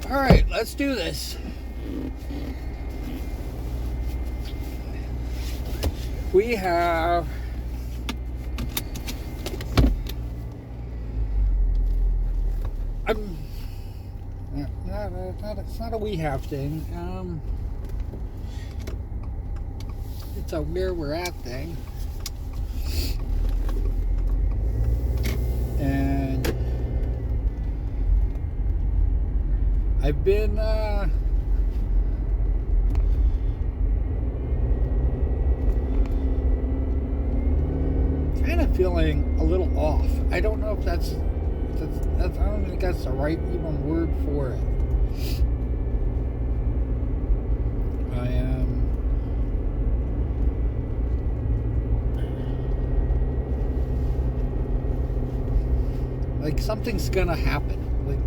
All right, let's do this. We have it's not a we have thing. It's a where we're at thing. And I've been kind of feeling a little off. I don't know if that's I don't think that's the right even word for it. I am like something's gonna happen. Like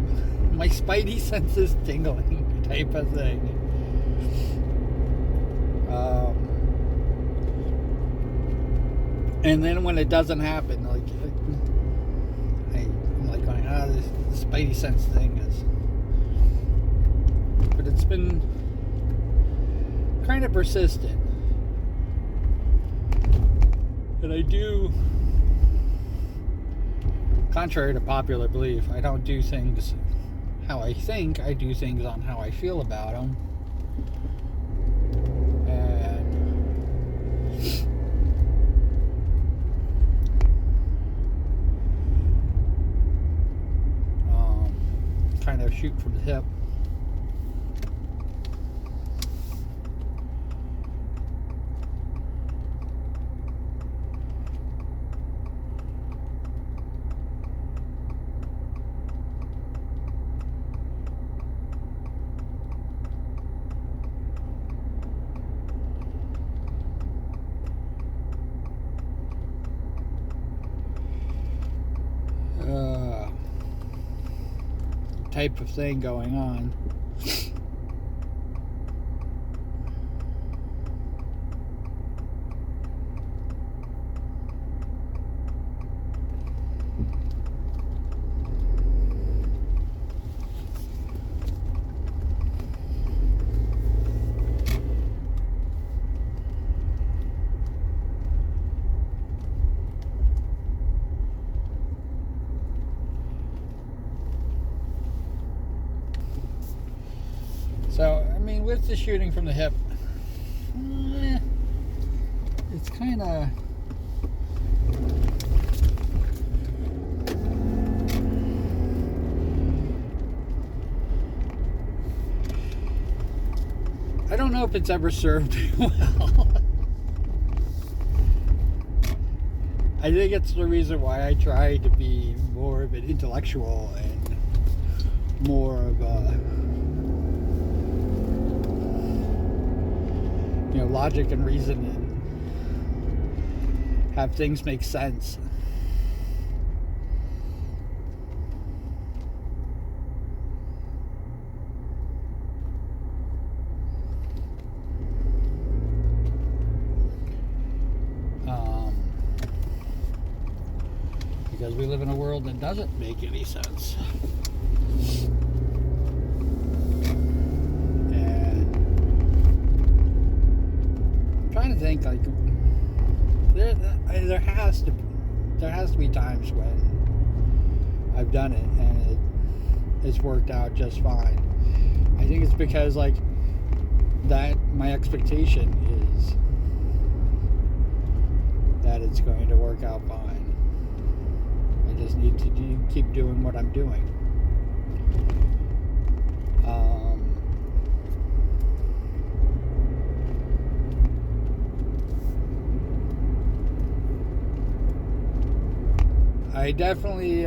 my spidey sense is tingling type of thing. And then when it doesn't happen, like I'm like going, this spidey sense thing is. But it's been kind of persistent. And I do, contrary to popular belief, I don't do things how I think, I do things on how I feel about them. And kind of shoot from the hip. Type of thing going on. So, I mean, with the shooting from the hip, it's kind of... I don't know if it's ever served me well. I think it's the reason why I try to be more of an intellectual and more of a... logic and reason and have things make sense. Because we live in a world that doesn't make any sense. Trying to think, like there has to be times when I've done it and it's worked out just fine. I think it's because like that my expectation is that it's going to work out fine. I just need to keep doing what I'm doing. I definitely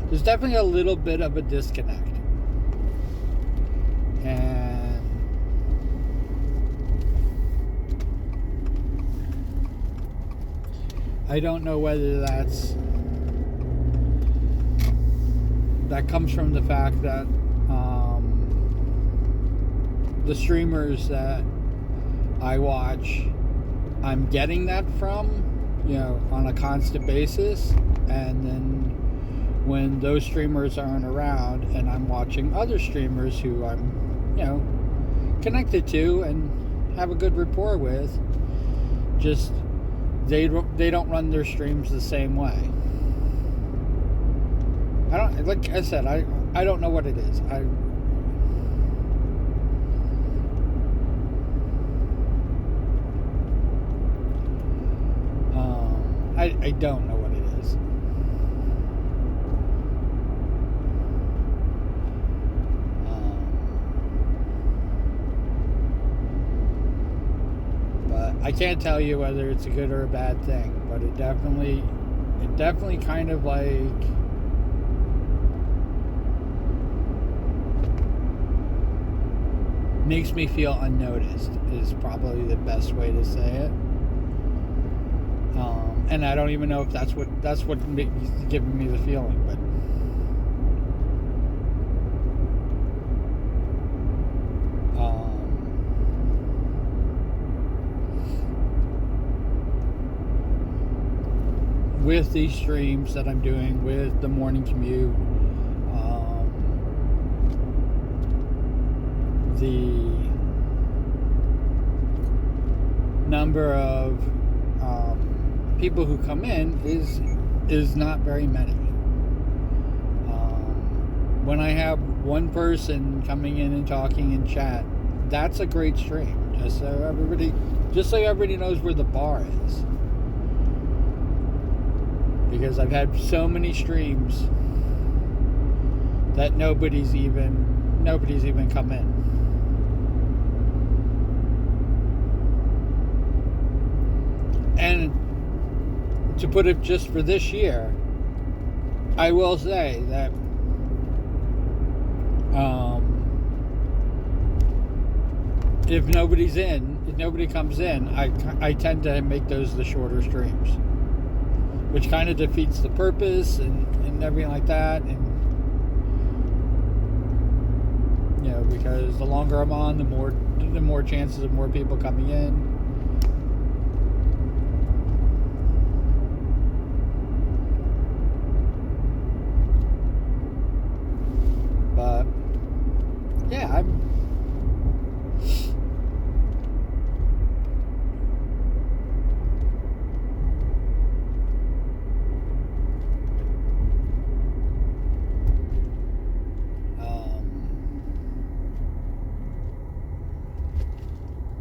there's definitely a little bit of a disconnect, and I don't know whether that comes from the fact that the streamers that I watch, I'm getting that from, on a constant basis, and then when those streamers aren't around and I'm watching other streamers who I'm connected to and have a good rapport with, just they don't run their streams the same way. Like I said, I don't know what it is. I don't know what it is. But I can't tell you whether it's a good or a bad thing. But it definitely kind of like makes me feel unnoticed. Is probably the best way to say it. And I don't even know if that's what giving me the feeling, but with these streams that I'm doing with the morning commute, the number of people who come in is not very many. When I have one person coming in and talking in chat, that's a great stream. Just so everybody knows where the bar is. Because I've had so many streams that nobody's even come in. And to put it just for this year, I will say that if nobody comes in, I tend to make those the shorter streams, which kind of defeats the purpose and everything like that. And because the longer I'm on, the more chances of more people coming in. But yeah,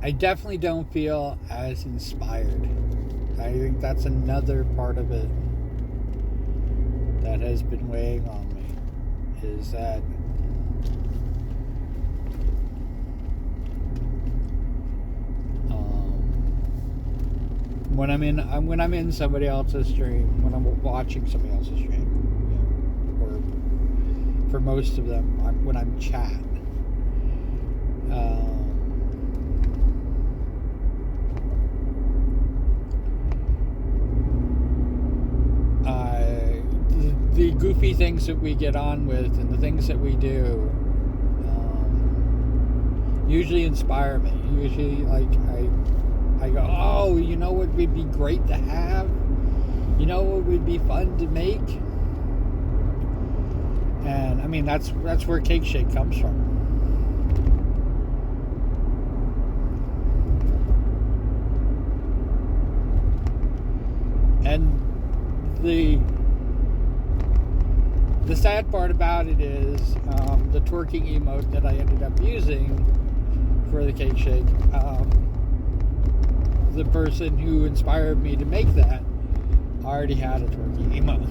I definitely don't feel as inspired. I think that's another part of it that has been weighing on me, is that when I'm in somebody else's stream, when I'm watching somebody else's stream, or for most of them, when I'm chat, the goofy things that we get on with and the things that we do usually inspire me. Usually, like, I go, oh, you know what would be great to have? You know what would be fun to make? And I mean, that's where Cake Shake comes from. And the sad part about it is the twerking emote that I ended up using for the Cake Shake. The person who inspired me to make that already had a twerking emote.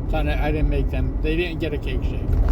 So I didn't make them. They didn't get a cake shake from me.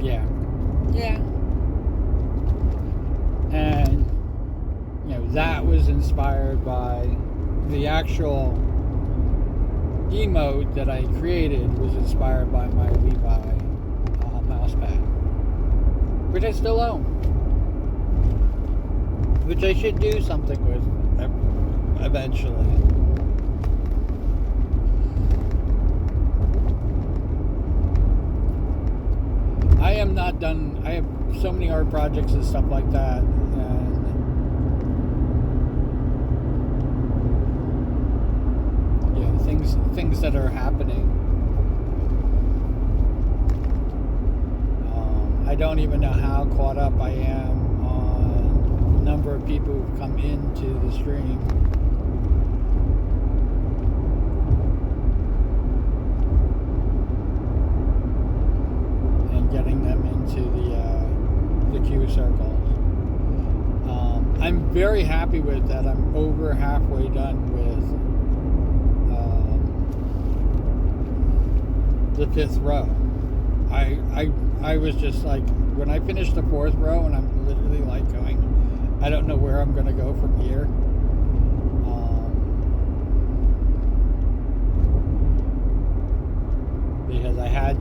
Yeah. Yeah. And, that was inspired by the actual emote that I created was inspired by my Levi mouse pad, which I still own, which I should do something with eventually. I am not done. I have so many art projects and stuff like that, and things that are happening. I don't even know how caught up I am on the number of people who've come into the stream. Getting them into the Q circles. I'm very happy with that. I'm over halfway done with the 5th row. I was just like, when I finished the 4th row, and I'm literally like going, I don't know where I'm going to go from here. Because I had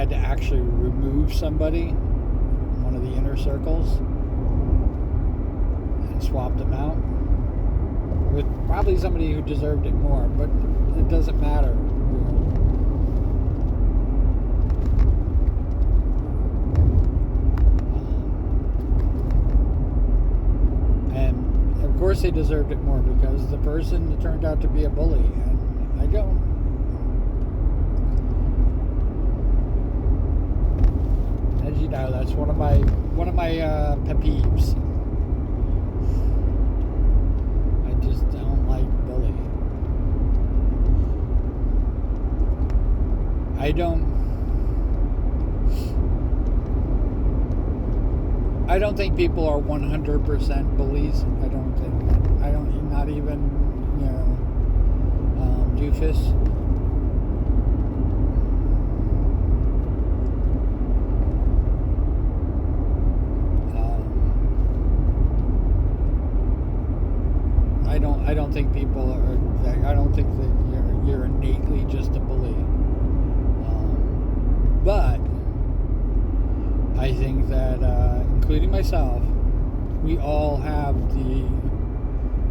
to actually remove somebody from one of the inner circles and swap them out with probably somebody who deserved it more, but it doesn't matter. And of course they deserved it more because the person turned out to be a bully, and I don't. As you know, that's one of my pet peeves. I just don't like bullying. I don't think people are 100% bullies. Not even, doofus. I don't think people are. I don't think that you're innately just a bully. But I think that, including myself, we all have the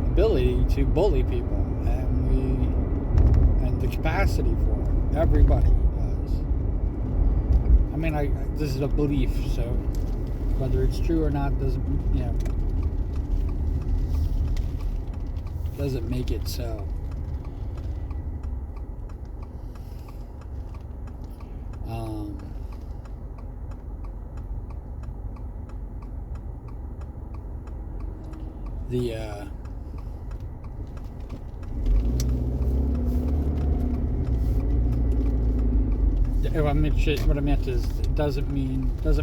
ability to bully people, and the capacity for it. Everybody does. I mean, this is a belief, so whether it's true or not doesn't make it so. What I meant is, it doesn't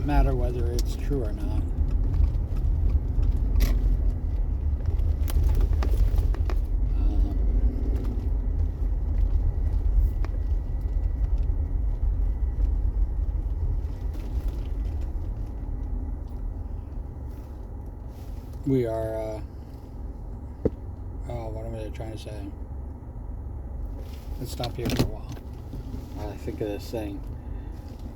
matter whether it's true or not. We are, what am I trying to say? Let's stop here for a while I think of this thing.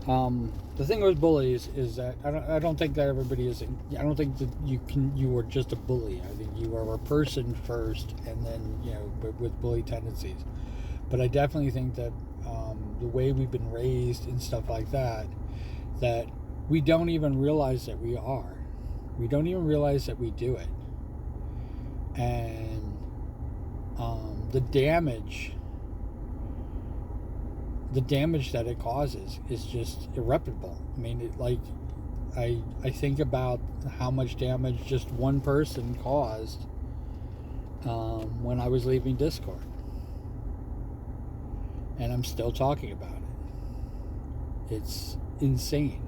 The thing with bullies is that I don't think that everybody is. I don't think that you are just a bully. I think you are a person first, and then but with bully tendencies. But I definitely think that the way we've been raised and stuff like that we don't even realize that we are. We don't even realize that we do it, and the damage that it causes is just irreparable. I mean, I think about how much damage just one person caused when I was leaving Discord, and I'm still talking about it. It's insane.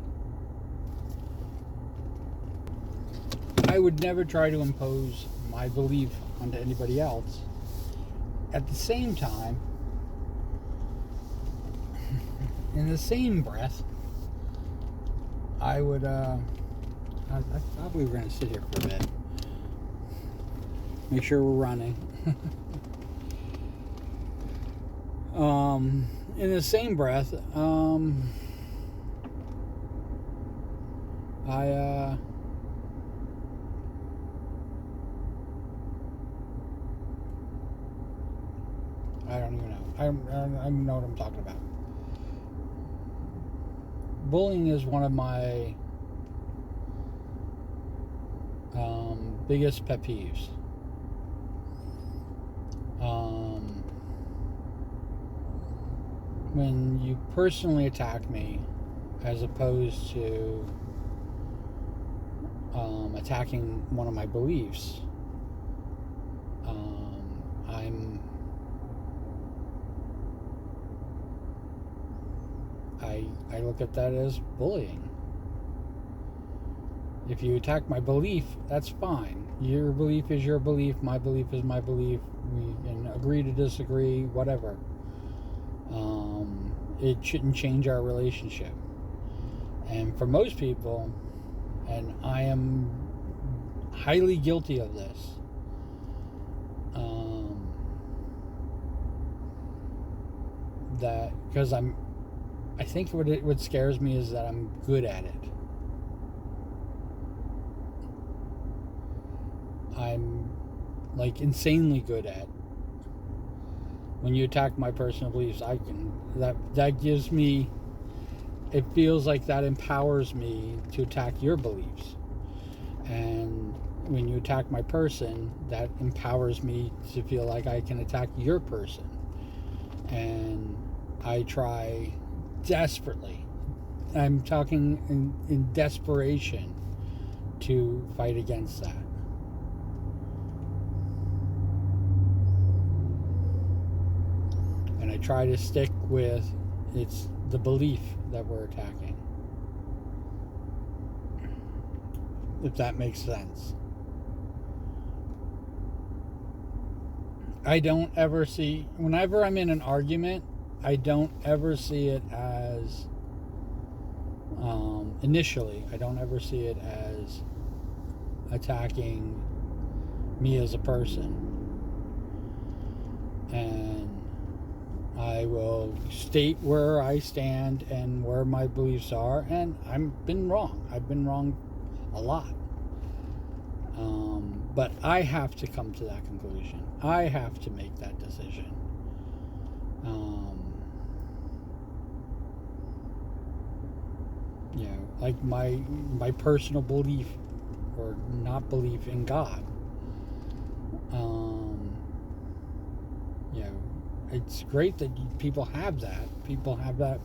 I would never try to impose my belief onto anybody else. At the same time, in the same breath, I would, I thought we were going to sit here for a bit. Make sure we're running. In the same breath, I don't even know. I don't know what I'm talking about. Bullying is one of my biggest pet peeves. When you personally attack me as opposed to attacking one of my beliefs, I look at that as bullying. If you attack my belief, that's fine. Your belief is your belief, my belief is my belief. We can agree to disagree, whatever. It shouldn't change our relationship. And for most people, and I am highly guilty of this, that because I think what scares me is that I'm good at it. I'm like insanely good at. When you attack my personal beliefs, that gives me, it feels like that empowers me to attack your beliefs. And when you attack my person, that empowers me to feel like I can attack your person. And I try desperately, I'm talking in desperation, to fight against that. And I try to stick with it's the belief that we're attacking. If that makes sense. I don't ever see, whenever I'm in an argument, I don't ever see it as, initially, I don't ever see it as attacking me as a person. And I will state where I stand and where my beliefs are, and I've been wrong. I've been wrong a lot. But I have to come to that conclusion. I have to make that decision. Like my personal belief or not belief in God. It's great that people have that. People have that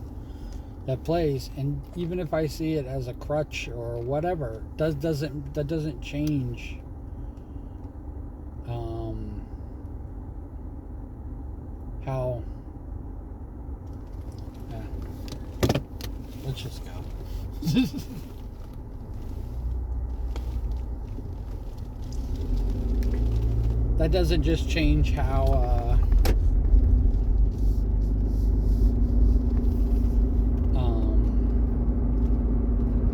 place, and even if I see it as a crutch or whatever, that doesn't change. How? Yeah. Let's just go. That doesn't just change how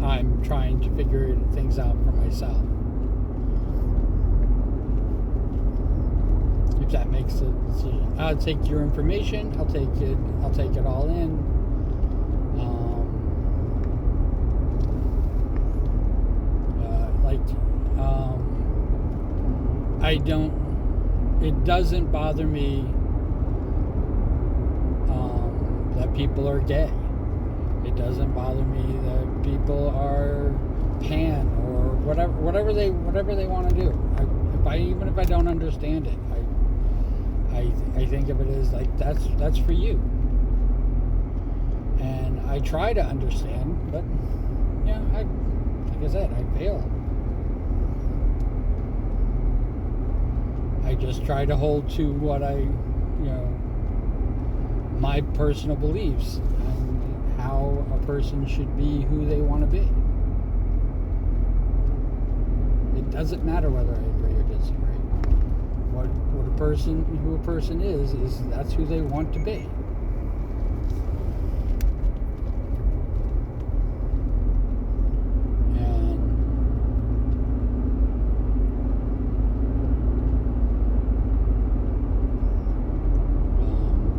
I'm trying to figure things out for myself. If that makes a decision, I'll take your information. I'll take it all in. it doesn't bother me that people are gay. It doesn't bother me that people are pan or whatever they want to do. Even if I don't understand it, I think of it as like that's for you. And I try to understand, but yeah, like I said, I fail. I just try to hold to what my personal beliefs and how a person should be who they want to be. It doesn't matter whether I agree or disagree. Who a person is that's who they want to be.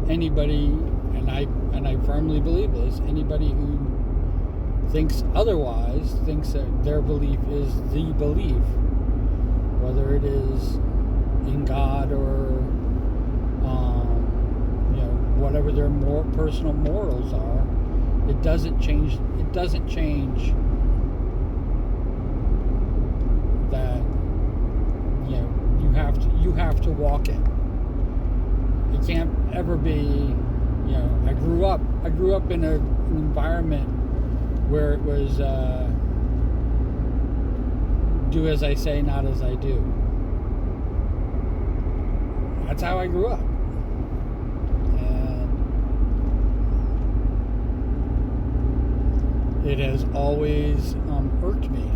Anybody, and I firmly believe this, anybody who thinks otherwise thinks that their belief is the belief, whether it is in God or whatever their more personal morals are. It doesn't change that you have to walk it. It can't ever be, I grew up in an environment where it was do as I say, not as I do. That's how I grew up. And it has always irked me.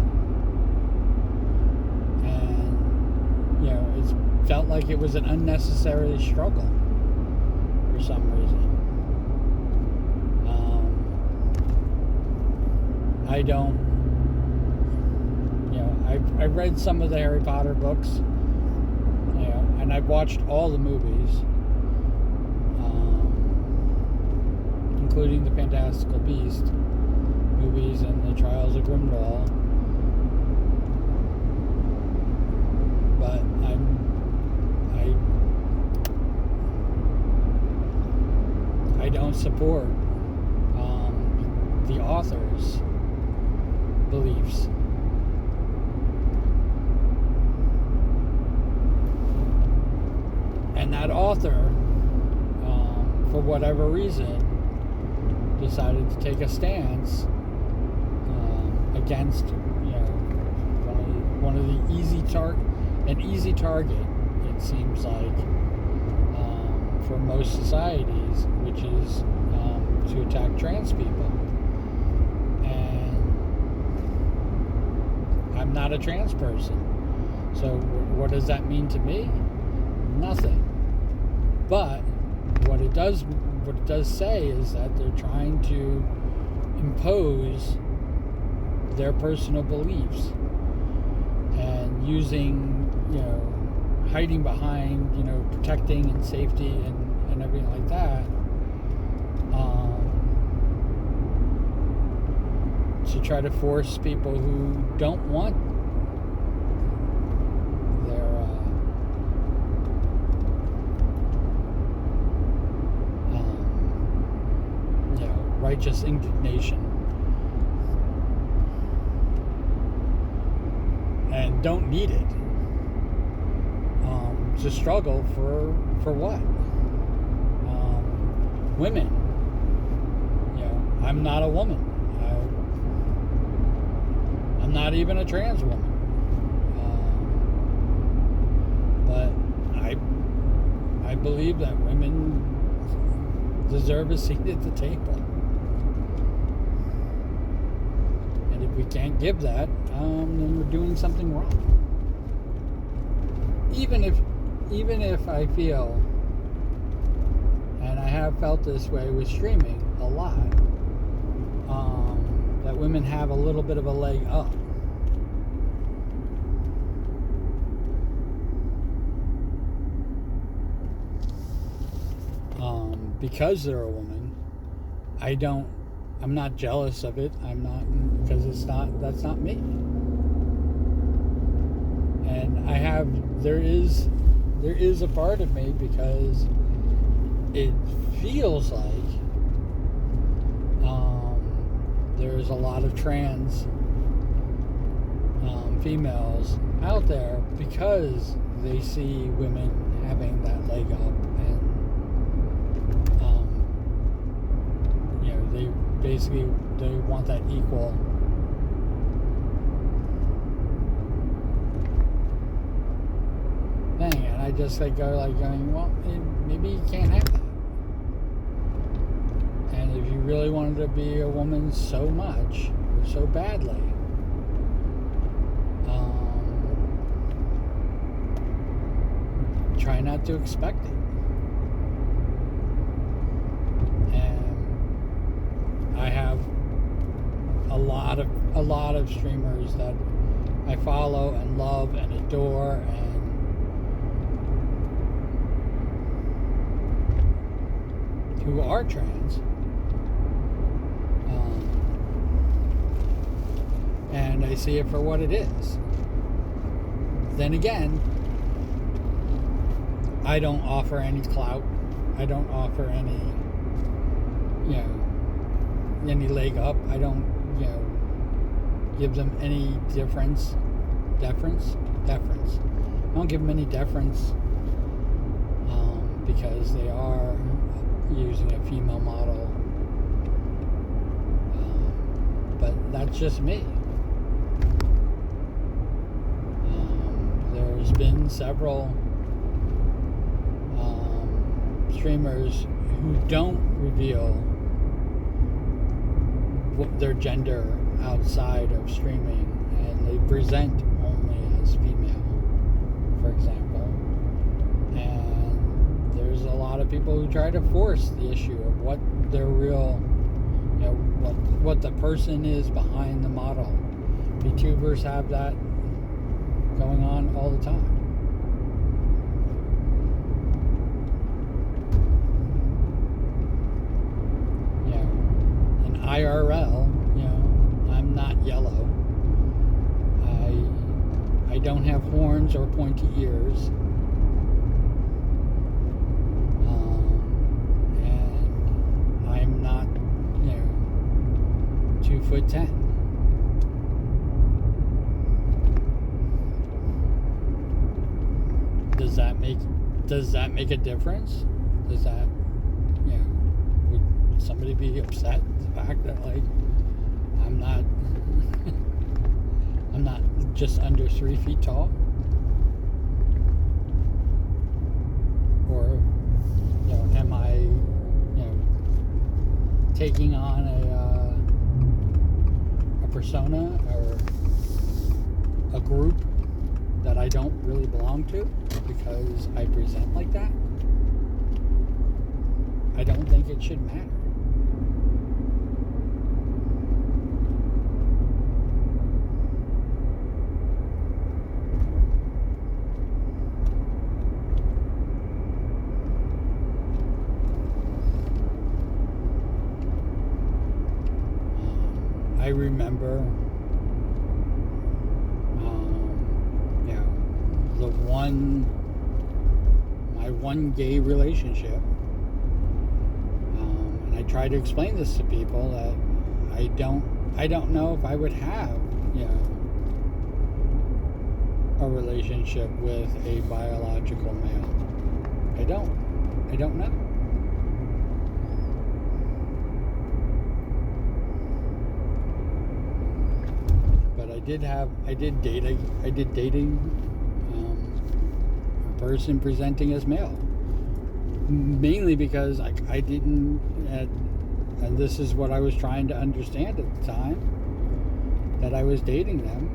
And, it's felt like it was an unnecessary struggle for some reason. I don't, I've read some of the Harry Potter books, and I've watched all the movies, including the Fantastical Beast movies and the Trials of Grimdall. But I don't support the author's beliefs. And that author, for whatever reason, decided to take a stance against, one of the easy target. It seems like for most societies, which is to attack trans people. And I'm not a trans person, so what does that mean to me? Nothing. But what it does say is that they're trying to impose their personal beliefs and using, hiding behind, protecting and safety and everything like that, to try to force people who don't want their righteous indignation and don't need it to struggle for what? Women. I'm not a woman. I'm not even a trans woman. But I believe that women deserve a seat at the table. And if we can't give that, then we're doing something wrong. Even if I feel, and I have felt this way with streaming a lot, that women have a little bit of a leg up. Because they're a woman, I'm not jealous of it. I'm not, because that's not me. And And there is a part of me, because it feels like there's a lot of trans females out there, because they see women having that leg up, and they basically want that equal. Thing, and I just going, well, maybe you can't have that. And if you really wanted to be a woman so much, or so badly, try not to expect it. And I have a lot of streamers that I follow and love and adore, and who are trans, and I see it for what it is. Then again, I don't offer any clout. I don't offer any leg up. I don't, give them any deference. I don't give them any deference, because they are using a female model. But that's just me. There's been several streamers who don't reveal their gender outside of streaming, and they present only as female, for example. And there's a lot of people who try to force the issue of what their real, what the person is behind the model. VTubers have that going on all the time. In IRL, I'm not yellow. I don't have horns or pointy ears. And I'm not, 2'10". Does that make a difference? Does that, would somebody be upset at the fact that I'm not just under 3 feet tall? Or, am I, taking on a persona or a group that I don't really belong to because I present like that? I don't think it should matter. I remember my one gay relationship, and I try to explain this to people that I don't know if I would have a relationship with a biological male. I don't know. But I did dating a person presenting as male, mainly because I didn't, and this is what I was trying to understand at the time that I was dating them,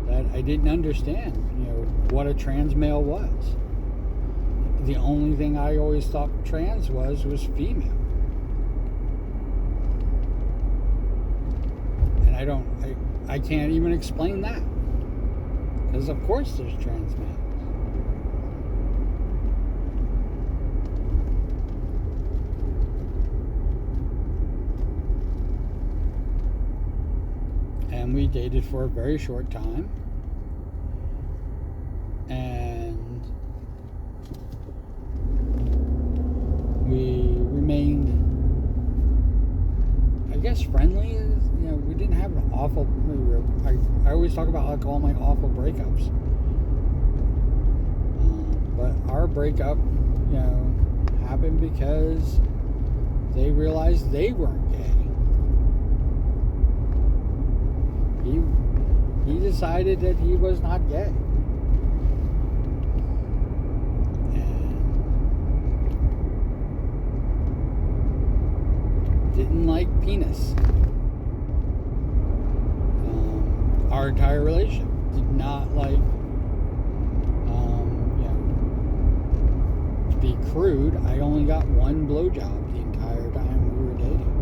that I didn't understand what a trans male was. The only thing I always thought trans was female. I can't even explain that, because of course there's trans males. And we dated for a very short time, and we remained, I guess, friendly. You know, we didn't have an awful. I always talk about like all my awful breakups, but our breakup, you know, happened because they realized they weren't gay. He decided that he was not gay. And didn't like penis. Our entire relationship did not like, you know, to be crude, I only got one blowjob the entire time we were dating.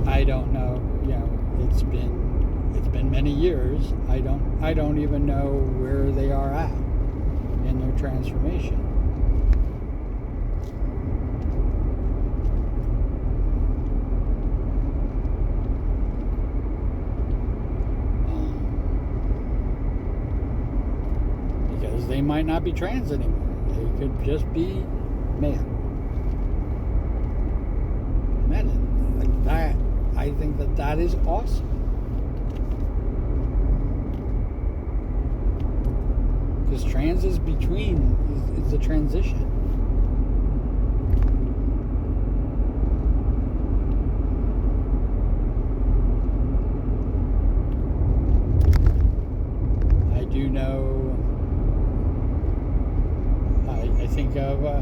I don't know, you know, it's been many years. I don't even know where they are at in their transformation. Because they might not be trans anymore. They could just be male. Men, like that. I think that is awesome. Because trans is between, is the transition. I do know, I think of a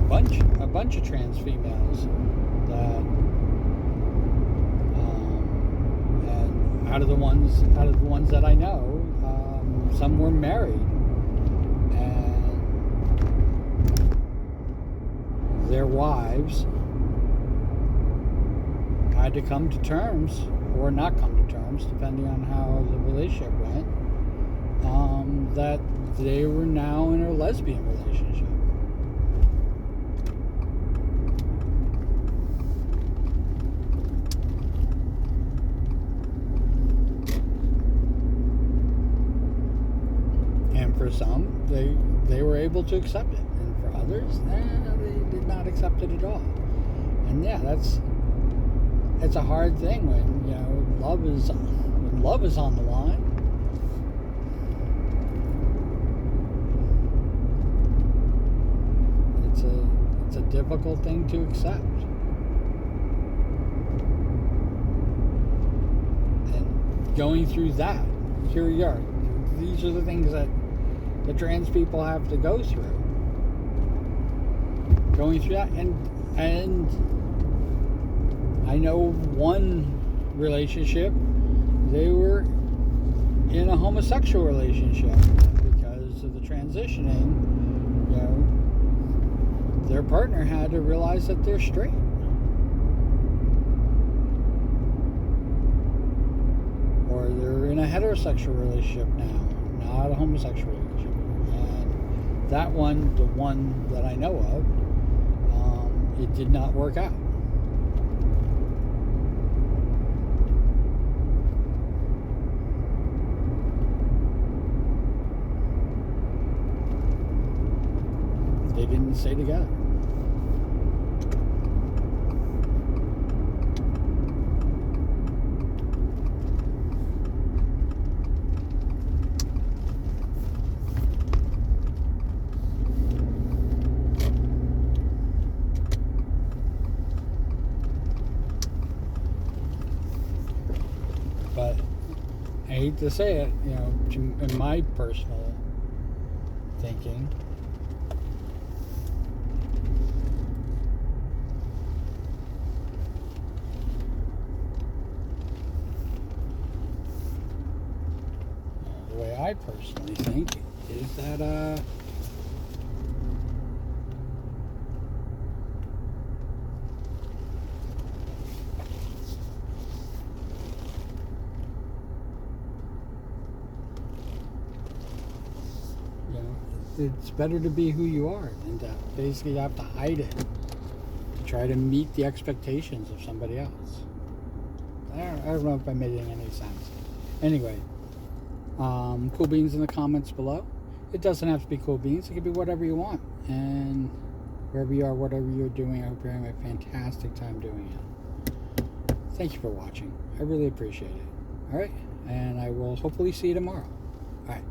bunch of trans females that, and out of the ones that I know, some were married, and their wives had to come to terms, or not come to terms, depending on how the relationship went, that they were now in a lesbian relationship. For some, they were able to accept it, and for others, they did not accept it at all. And yeah, it's a hard thing when, you know, love is on the line. It's a difficult thing to accept. And going through that, here we are. These are the things that the trans people have to go through. Going through that, and I know one relationship, they were in a homosexual relationship because of the transitioning. You know, their partner had to realize that they're straight. Or they're in a heterosexual relationship now, not a homosexual relationship. And that one, the one that I know of, it did not work out. They didn't stay together. But I hate to say it, you know, in my personal thinking, the way I personally think is that It's better to be who you are than to basically have to hide it to try to meet the expectations of somebody else. I don't know if I'm making any sense. Anyway, cool beans in the comments below. It doesn't have to be cool beans. It could be whatever you want. And wherever you are, whatever you're doing, I hope you're having a fantastic time doing it. Thank you for watching. I really appreciate it. All right. And I will hopefully see you tomorrow. All right.